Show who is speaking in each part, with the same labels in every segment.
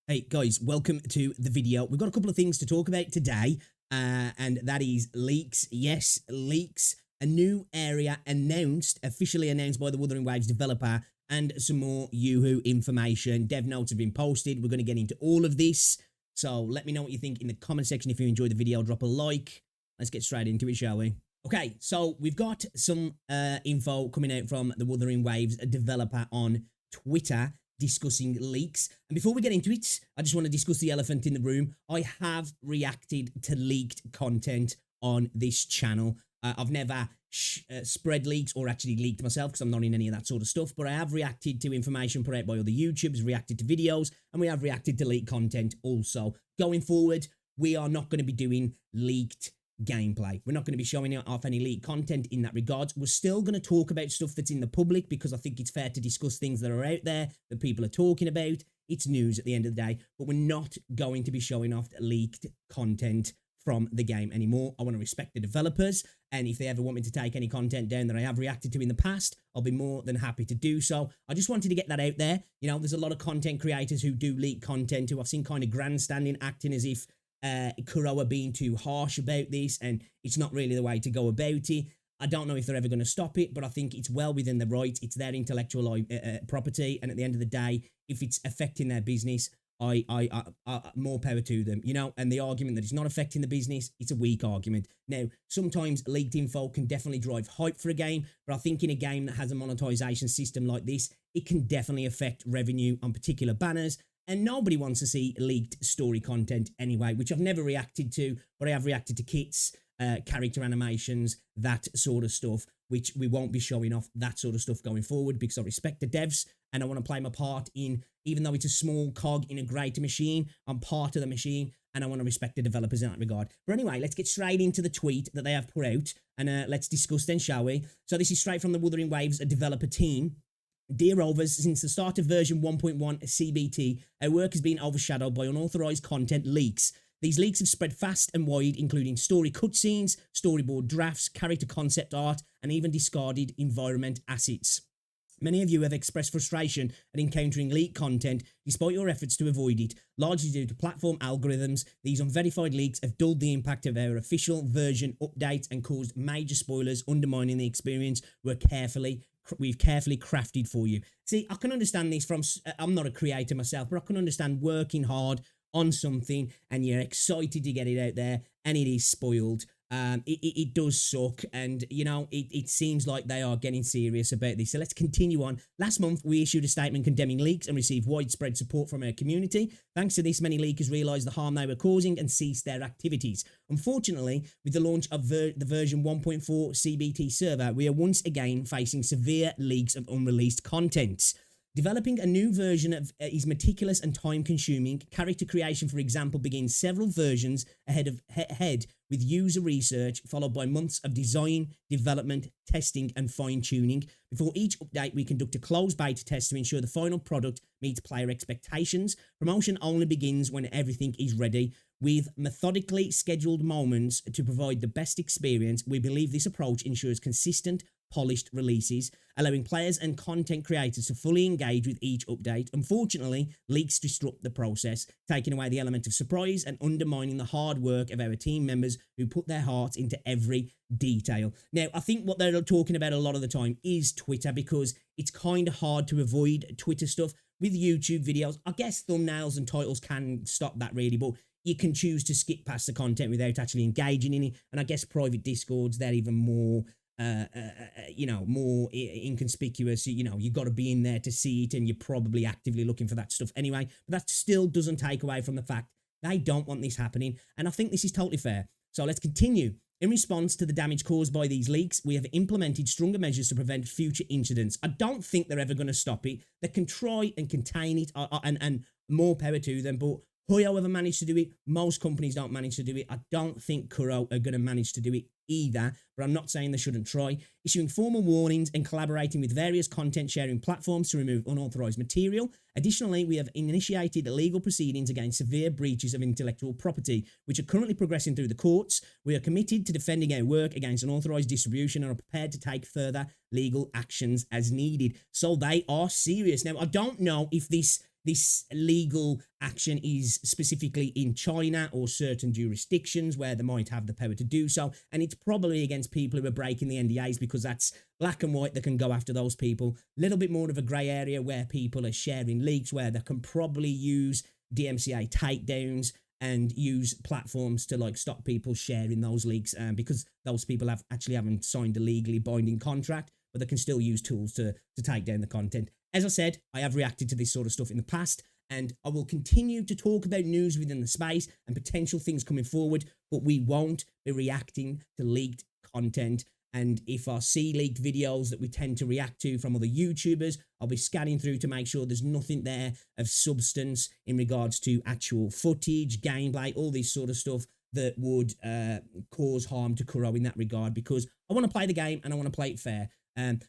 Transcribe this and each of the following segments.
Speaker 1: Hey guys, welcome to the video. We've got a couple of things to talk about today, and that is leaks. Yes, leaks. A new area officially announced by the Wuthering Waves developer, and some more Youhu information. Dev notes have been posted. We're going to get into all of this. So let me know what you think in the comment section. If you enjoyed the video, drop a like. Let's get straight into it, shall we? Okay, so we've got some info coming out from the Wuthering Waves developer on Twitter, discussing leaks. And before we get into it, I just want to discuss the elephant in the room. I have reacted to leaked content on this channel. I've never spread leaks or actually leaked myself because I'm not in any of that sort of stuff, but I have reacted to information put out by other YouTubers, reacted to videos, and we have reacted to leaked content also. Going forward, we are not going to be doing leaked gameplay. We're not going to be showing off any leaked content in that regard. We're still going to talk about stuff that's in the public because I think it's fair to discuss things that are out there that people are talking about. It's news at the end of the day, but we're not going to be showing off leaked content from the game anymore. I want to respect the developers, and if they ever want me to take any content down that I have reacted to in the past, I'll be more than happy to do so. I just wanted to get that out there. You know, there's a lot of content creators who do leak content who I've seen kind of grandstanding, acting as if Kuro are being too harsh about this, and it's not really the way to go about it. I don't know if they're ever going to stop it, but I think it's well within their rights. It's their intellectual property, and at the end of the day, if it's affecting their business, I more power to them, you know. And the argument that it's not affecting the business, it's a weak argument. Now, sometimes leaked info can definitely drive hype for a game, but I think in a game that has a monetization system like this, it can definitely affect revenue on particular banners. And nobody wants to see leaked story content anyway, which I've never reacted to, but I have reacted to kits, character animations, that sort of stuff, which we won't be showing off that sort of stuff going forward because I respect the devs and I want to play my part in, even though it's a small cog in a greater machine, I'm part of the machine and I want to respect the developers in that regard. But anyway, let's get straight into the tweet that they have put out and let's discuss then, shall we? So this is straight from the Wuthering Waves developer team. Dear Rovers, since the start of version 1.1 CBT, our work has been overshadowed by unauthorized content leaks. These leaks have spread fast and wide, including story cutscenes, storyboard drafts, character concept art, and even discarded environment assets. Many of you have expressed frustration at encountering leaked content despite your efforts to avoid it, largely due to platform algorithms. These unverified leaks have dulled the impact of our official version updates and caused major spoilers, undermining the experience we've carefully crafted for you. See, I can understand this from, I'm not a creator myself, but I can understand working hard on something and you're excited to get it out there and it is spoiled. It does suck, and you know it seems like they are getting serious about this. So let's continue on. Last month we issued a statement condemning leaks and received widespread support from our community. Thanks to this, many leakers realised the harm they were causing and ceased their activities. Unfortunately, with the launch of the version 1.4 CBT server, we are once again facing severe leaks of unreleased content. Developing a new version is meticulous and time-consuming. Character creation, for example, begins several versions ahead with user research, followed by months of design, development, testing, and fine-tuning. Before each update, we conduct a closed beta test to ensure the final product meets player expectations. Promotion only begins when everything is ready. With methodically scheduled moments to provide the best experience, we believe this approach ensures consistent, polished releases, allowing players and content creators to fully engage with each update. Unfortunately, leaks disrupt the process, taking away the element of surprise and undermining the hard work of our team members who put their hearts into every detail. Now, I think what they're talking about a lot of the time is Twitter, because it's kind of hard to avoid Twitter stuff. With YouTube videos, I guess thumbnails and titles can stop that really, but you can choose to skip past the content without actually engaging in it. And I guess private Discords, they're even more more inconspicuous. You know, you've got to be in there to see it, and you're probably actively looking for that stuff anyway. But that still doesn't take away from the fact they don't want this happening, and I think this is totally fair. So let's continue. In response to the damage caused by these leaks, we have implemented stronger measures to prevent future incidents. I don't think they're ever going to stop it. They can try and contain it, and more power to them, but Hoyo ever managed to do it. Most companies don't manage to do it. I don't think Kuro are going to manage to do it either, but I'm not saying they shouldn't try. Issuing formal warnings and collaborating with various content sharing platforms to remove unauthorized material. Additionally, we have initiated legal proceedings against severe breaches of intellectual property, which are currently progressing through the courts. We are committed to defending our work against unauthorized distribution and are prepared to take further legal actions as needed. So they are serious. Now, I don't know if this this legal action is specifically in China or certain jurisdictions where they might have the power to do so. And it's probably against people who are breaking the NDAs, because that's black and white. They can go after those people. A little bit more of a grey area where people are sharing leaks, where they can probably use DMCA takedowns and use platforms to like stop people sharing those leaks, because those people haven't signed a legally binding contract, but they can still use tools to take down the content. As I said, I have reacted to this sort of stuff in the past, and I will continue to talk about news within the space and potential things coming forward, but we won't be reacting to leaked content. And if I see leaked videos that we tend to react to from other YouTubers, I'll be scanning through to make sure there's nothing there of substance in regards to actual footage, gameplay, all this sort of stuff that would cause harm to Kuro in that regard, because I want to play the game and I want to play it fair.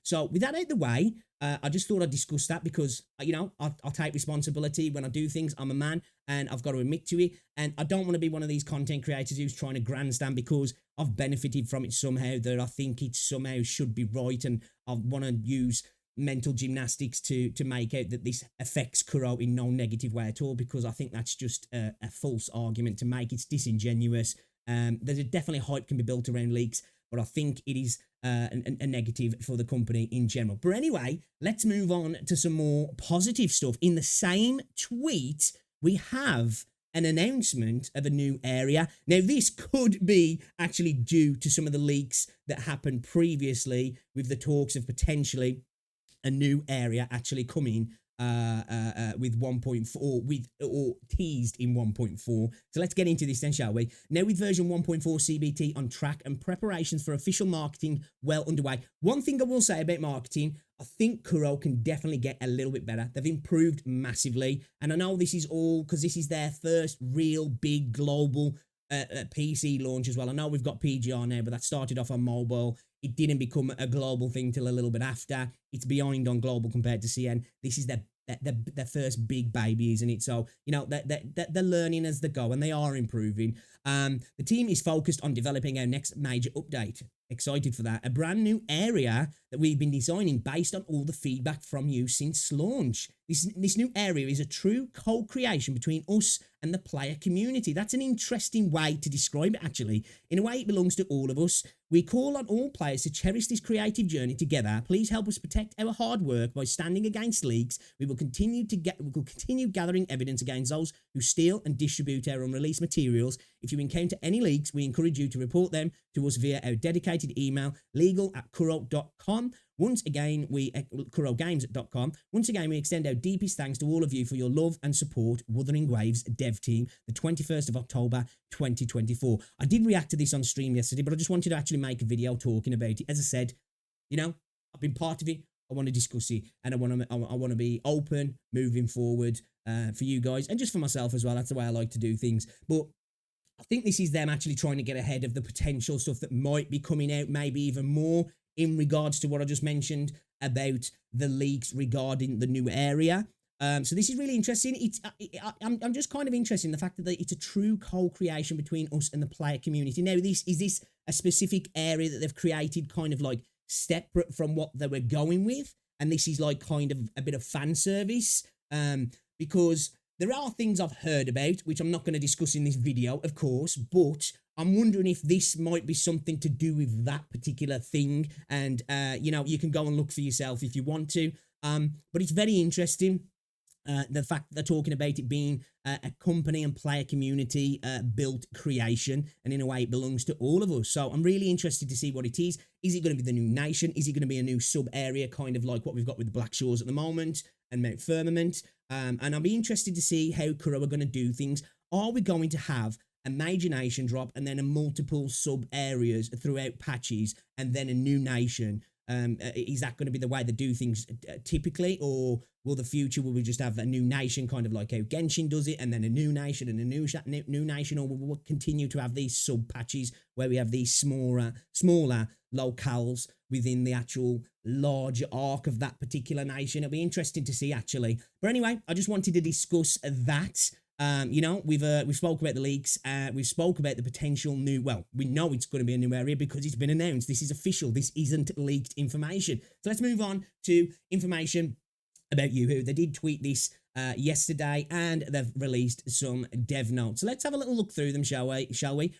Speaker 1: So with that out of the way, I just thought I'd discuss that, because, you know, I'll take responsibility when I do things. I'm a man and I've got to admit to it. And I don't want to be one of these content creators who's trying to grandstand because I've benefited from it somehow, that I think it somehow should be right. And I want to use mental gymnastics to make out that this affects Kuro in no negative way at all, because I think that's just a false argument to make. It's disingenuous. There's definitely hype can be built around leaks, but I think it is a negative for the company in general. But anyway, let's move on to some more positive stuff. In the same tweet, we have an announcement of a new area. Now, this could be actually due to some of the leaks that happened previously, with the talks of potentially a new area actually coming with 1.4, or teased in 1.4. So let's get into this then, shall we? Now, with version 1.4 CBT on track and preparations for official marketing well underway. One thing I will say about marketing, I think Kuro can definitely get a little bit better. They've improved massively, and I know this is all because this is their first real big global PC launch as well. I know we've got PGR now, but that started off on mobile. It didn't become a global thing till a little bit after. It's behind on global compared to CN. This is their first big baby, isn't it? So, you know, they're learning as they go, and they are improving. The team is focused on developing our next major update. Excited for that. A brand new area that we've been designing based on all the feedback from you since launch. This new area is a true co-creation between us and the player community. That's an interesting way to describe it, actually. In a way, it belongs to all of us. We call on all players to cherish this creative journey together. Please help us protect our hard work by standing against leaks. We will continue gathering evidence against those who steal and distribute our unreleased materials. If you encounter any leaks, we encourage you to report them to us via our dedicated email, legal@kuro.com. Once again, kurogames.com. Once again, we extend our deepest thanks to all of you for your love and support. Wuthering Waves dev team, the 21st of October, 2024. I did react to this on stream yesterday, but I just wanted to actually make a video talking about it. As I said, you know, I've been part of it. I want to discuss it, and I want to be open moving forward for you guys, and just for myself as well. That's the way I like to do things. But I think this is them actually trying to get ahead of the potential stuff that might be coming out, maybe even more, in regards to what I just mentioned about the leaks regarding the new area. So this is really interesting. I'm just kind of interested in the fact that it's a true co-creation between us and the player community. Now, is this a specific area that they've created kind of like separate from what they were going with? And this is like kind of a bit of fan service, because there are things I've heard about, which I'm not going to discuss in this video, of course, but I'm wondering if this might be something to do with that particular thing. And, you know, you can go and look for yourself if you want to. But it's very interesting. The fact that they're talking about it being a company and player community built creation, and in a way it belongs to all of us. So I'm really interested to see what it is. Is it going to be the new nation? Is it going to be a new sub area, kind of like what we've got with the Black Shores at the moment and Mount Firmament? And I'll be interested to see how Kuro are going to do things. Are we going to have a major nation drop and then a multiple sub areas throughout patches and then a new nation? Is that going to be the way they do things typically, or will we just have a new nation, kind of like how Genshin does it, and then a new nation and a new nation, or will we continue to have these sub patches where we have these smaller locales within the actual larger arc of that particular nation? It'll be interesting to see, actually. But anyway, I just wanted to discuss that. You know, we've spoke about the leaks. We've spoke about the potential new. Well, we know it's going to be a new area because it's been announced. This is official. This isn't leaked information. So let's move on to information about Youhu. They did tweet this yesterday, and they've released some dev notes. So let's have a little look through them, shall we?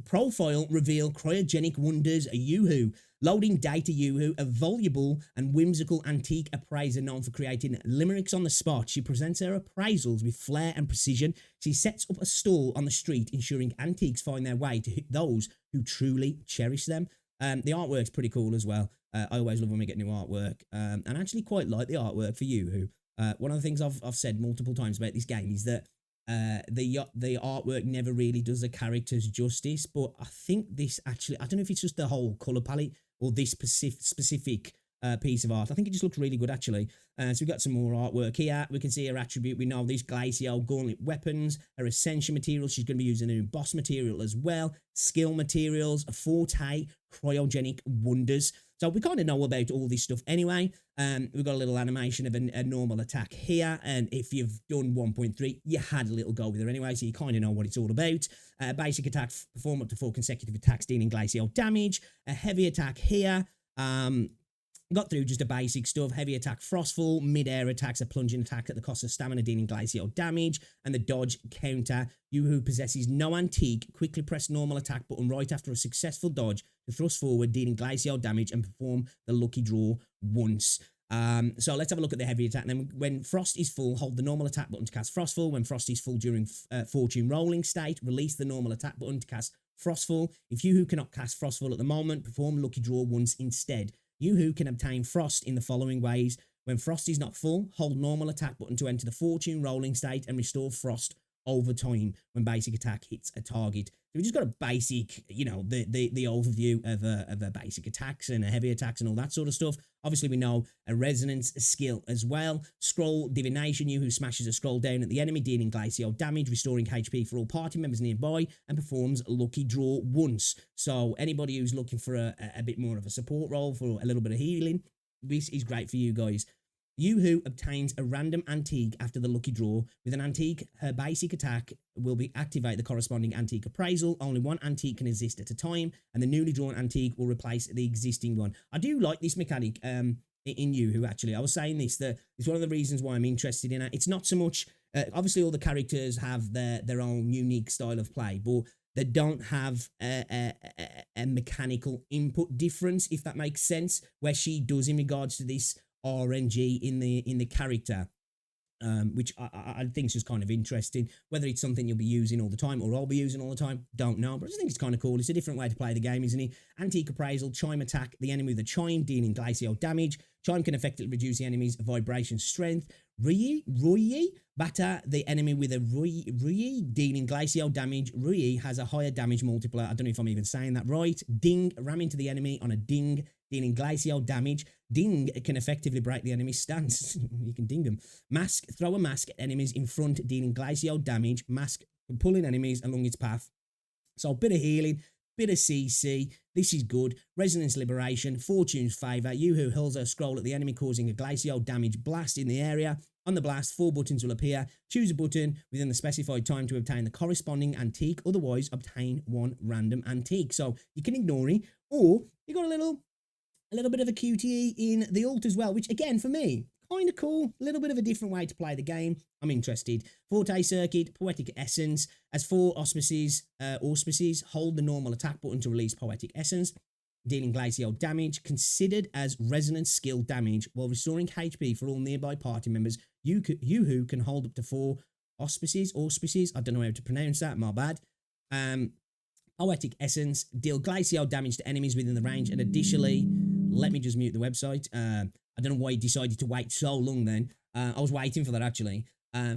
Speaker 1: Profile reveal cryogenic wonders Youhu. Loading data Youhu, a voluble and whimsical antique appraiser known for creating limericks on the spot. She presents her appraisals with flair and precision. She sets up a stall on the street, ensuring antiques find their way to those who truly cherish them. The artwork's pretty cool as well. I always love when we get new artwork, and I actually quite like the artwork for Youhu. One of the things I've said multiple times about this game is that the artwork never really does the characters justice, but I think this actually, I don't know if it's just the whole color palette or this specific piece of art. I think it just looks really good, actually. So we've got some more artwork here. We can see her attribute. We know these glacial gauntlet weapons, her ascension materials. She's going to be using a new boss material as well. Skill materials, a forte, cryogenic wonders. So we kind of know about all this stuff anyway. We've got a little animation of a normal attack here. And if you've done 1.3, you had a little go with her anyway, so you kind of know what it's all about. Basic attack, perform up to 4 consecutive attacks dealing glacial damage. A heavy attack here. Got through just the basic stuff. Heavy attack, frostfall. Mid-air attacks, a plunging attack at the cost of stamina, dealing glacial damage. And the dodge counter. Youhu possesses no antique. Quickly press normal attack button right after a successful dodge to thrust forward, dealing glacial damage, and perform the lucky draw once. So let's have a look at the heavy attack. And then when Frost is full, hold the normal attack button to cast Frostfall. When Frost is full during Fortune rolling state, release the normal attack button to cast Frostfall. If Youhu cannot cast Frostfall at the moment, perform lucky draw once instead. Youhu can obtain Frost in the following ways. When Frost is not full, hold normal attack button to enter the Fortune rolling state and restore Frost over time when basic attack hits a target. So we just got a basic, you know, the overview of a basic attacks and a heavy attacks and all that sort of stuff. Obviously, we know a resonance skill as well. Scroll divination. Youhu smashes a scroll down at the enemy, dealing glacial damage, restoring HP for all party members nearby, and performs lucky draw once. So anybody who's looking for a bit more of a support role for a little bit of healing, this is great for you guys. Youhu obtains a random antique after the lucky draw. With an antique, her basic attack will be activate the corresponding antique appraisal. Only one antique can exist at a time, and the newly drawn antique will replace the existing one. I do like this mechanic in Youhu, actually. I was saying this, that it's one of the reasons why I'm interested in it. It's not so much, obviously all the characters have their own unique style of play, but they don't have a mechanical input difference, if that makes sense, where she does in regards to this RNG in the character, which I think is just kind of interesting. Whether it's something you'll be using all the time or I'll be using all the time, don't know, but I just think it's kind of cool. It's a different way to play the game, isn't it? Antique appraisal, chime attack the enemy with a chime, dealing glacial damage. Chime can effectively reduce the enemy's vibration strength. Rui, batter the enemy with a Rui, dealing glacial damage. Rui has a higher damage multiplier. I don't know if I'm even saying that right. Ding, ram into the enemy on a ding, dealing glacial damage. Ding can effectively break the enemy's stance. You can ding them. Mask, throw a mask at enemies in front, dealing glacial damage. Mask, pulling enemies along its path. So a bit of healing, bit of CC. This is good. Resonance liberation, fortune's favour. Youhu hurls her scroll at the enemy, causing a glacial damage blast in the area. On the blast, 4 buttons will appear. Choose a button within the specified time to obtain the corresponding antique. Otherwise, obtain one random antique. So you can ignore it, or you got a little bit of a QTE in the ult as well, which again, for me, kind of cool. A little bit of a different way to play the game. I'm interested. Forte circuit, poetic essence. As 4 auspices, hold the normal attack button to release poetic essence, dealing glacial damage, considered as resonance skill damage, while restoring HP for all nearby party members. Youhu can hold up to 4 auspices. I don't know how to pronounce that, my bad. Poetic essence, deal glacial damage to enemies within the range, and additionally, let me just mute the website. I don't know why you decided to wait so long then. I was waiting for that, actually.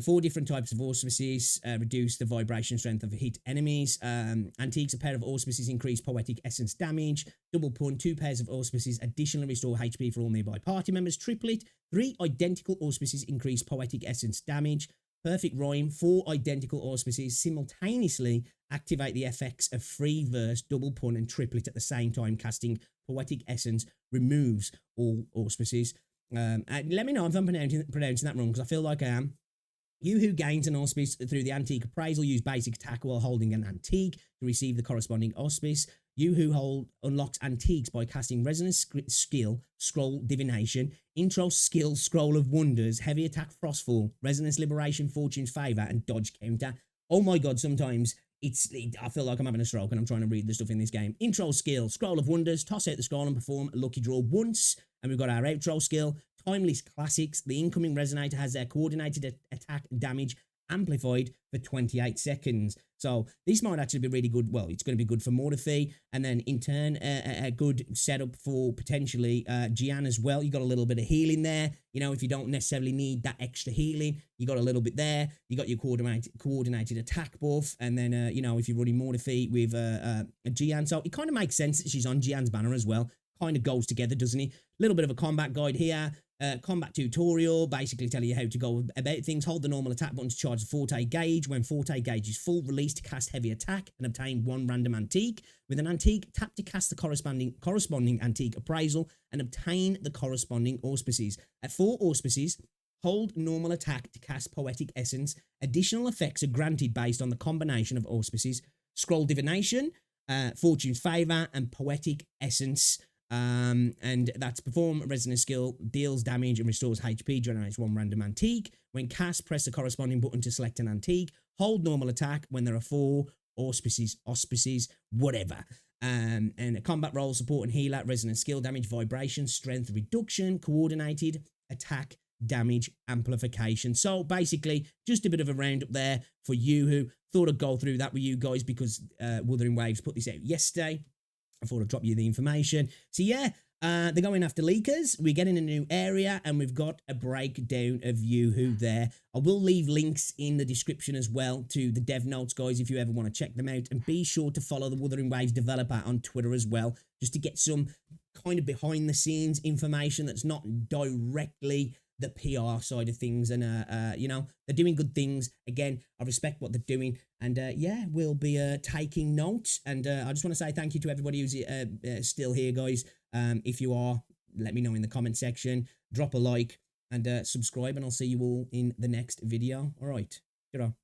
Speaker 1: 4 different types of auspices reduce the vibration strength of hit enemies. Antiques, a pair of auspices increase poetic essence damage. Double pun, 2 pairs of auspices additionally restore HP for all nearby party members. Triplet, 3 identical auspices increase poetic essence damage. Perfect rhyme, 4 identical auspices simultaneously activate the effects of free verse, double pun, and triplet at the same time. Casting poetic essence removes all auspices. Let me know if I'm pronouncing that wrong, because I feel like I am. Youhu gains an auspice through the antique appraisal. Use basic attack while holding an antique to receive the corresponding auspice. Youhu unlocks antiques by casting Resonance Skill, Scroll Divination, Intro Skill, Scroll of Wonders, Heavy Attack Frostfall, Resonance Liberation, Fortune's Favor, and Dodge Counter. Oh my god, sometimes I feel like I'm having a stroke and I'm trying to read the stuff in this game. Intro Skill, Scroll of Wonders, toss out the scroll and perform a lucky draw once. And we've got our outro skill, Timeless Classics. The incoming resonator has their coordinated attack damage amplified for 28 seconds. So this might actually be really good. Well, it's going to be good for Mortefi, and then in turn, a good setup for potentially Gian as well. You got a little bit of healing there. You know, if you don't necessarily need that extra healing, you got a little bit there. You got your coordinated attack buff, and then you know, if you're running Mortefi with a Gian, so it kind of makes sense that she's on Gian's banner as well. Kind of goes together, doesn't it? A little bit of a combat guide here. Combat tutorial, basically telling you how to go about things. Hold the normal attack button to charge the Forte gauge. When Forte gauge is full, release to cast heavy attack and obtain one random antique. With an antique, tap to cast the corresponding antique appraisal and obtain the corresponding auspices. At 4 auspices, hold normal attack to cast Poetic Essence. Additional effects are granted based on the combination of auspices. Scroll Divination, Fortune's Favor, and Poetic Essence. And that's perform resonance skill, deals damage and restores HP, generates one random antique. When cast, press the corresponding button to select an antique. Hold normal attack when there are 4 auspices, whatever. And a combat role, support and healer, resonance skill, damage, vibration, strength reduction, coordinated attack, damage amplification. So basically, just a bit of a roundup there for Youhu. Thought I'd go through that with you guys because Wuthering Waves put this out yesterday. I thought I'd drop you the information. So yeah, they're going after leakers. We're getting a new area, and we've got a breakdown of Youhu there. I will leave links in the description as well to the dev notes, guys, if you ever want to check them out. And be sure to follow the Wuthering Waves developer on Twitter as well, just to get some kind of behind the scenes information that's not directly the PR side of things. And you know, they're doing good things. Again, I respect what they're doing, and yeah, we'll be taking notes. And I just want to say thank you to everybody who's still here, guys. If you are, let me know in the comment section, drop a like and subscribe, and I'll see you all in the next video. All right, Kuro.